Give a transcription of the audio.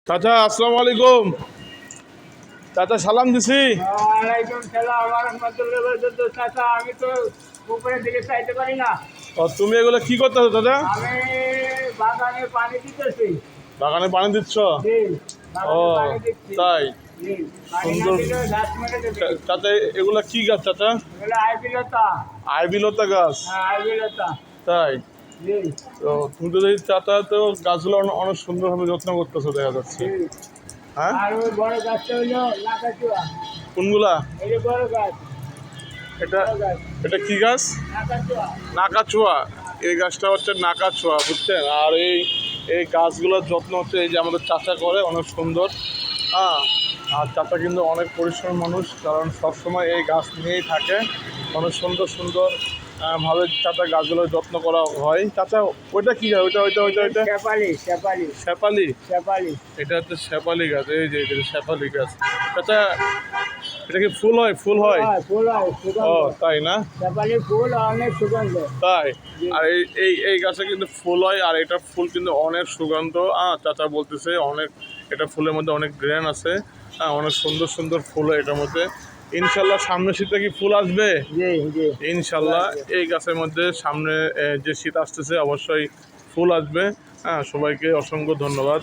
চাচা আসসালামু আলাইকুম। চাচা সালাম দিছি। ওয়ালাইকুম সালাম ওয়া রাহমাতুল্লাহি ওয়া বারাকাতুহু। চাচা আমি তো উপরের দিকে চাইতে পারি না। তুমি এগুলো কি করতেছো চাচা? আমি বাগানে পানি দিতেছি। বাগানে পানি দিচ্ছ? জি, ও বাগানে পানি দিচ্ছি। তাই, জি, পানি না সুন্দর। দিলে গাছ মরে যাবে। চাচা এগুলা কি গাছ চাচা? এগুলো আইবিলতা। আইবিলতা গাছ? হ্যাঁ, আইবিলতা। তাই জি, তো তুমি তো দেখি চাচা তো গাছগুলো অনেক সুন্দরভাবে যত্ন করতেছো দেখা যাচ্ছে। জি। হ্যাঁ, আর ওই বড় গাছটা হইলো নাকাচুয়া। কোনগুলা? এই যে বড় গাছ, এটা বড় গাছ, এটা কি গাছ? নাকাচুয়া। নাকাচুয়া। এই গাছটা হচ্ছে নাকাচুয়া, বুঝছেন? আর এই এই গাছগুলোর যত্ন হচ্ছে এই যে আমাদের চাচা করে, অনেক সুন্দর। হ্যাঁ, আর চাচা কিন্তু অনেক পরিশ্রমী মানুষ, কারণ সবসময় এই গাছ নিয়েই থাকে। অনেক সুন্দর সুন্দর ভাবে চাচা গাছগুলোর যত্ন করা হয়। চাচা ওইটা কি গাছ? ওইটা শেফালি, শেফালি, শেফালি। শেফালি। এটা হচ্ছে শেফালি গাছ। এই যে এটা শেফালি গাছ। চাচা এটা কি ফুল হয়? ফুল হয়? ফুল হয়, ও সুগন্ধ। তাই না? শেফালির ফুল অনেক সুগন্ধ। তাই। জি। আর এই এই এই গাছে কিন্তু ফুল হয়, আর এটা ফুল কিন্তু অনেক সুগন্ধ। চাচা বলতেছে অনেক, এটা ফুলের মধ্যে অনেক গ্রেন আছে। অনেক সুন্দর সুন্দর ফুল হয় এটার মধ্যে। ইনশাল্লাহ সামনে শীতে কি ফুল আসবে? জি, জি। ইনশাল্লাহ এই গাছের মধ্যে সামনে যে শীত আসতেছে অবশ্যই ফুল আসবে। সবাইকে অসংখ্য ধন্যবাদ।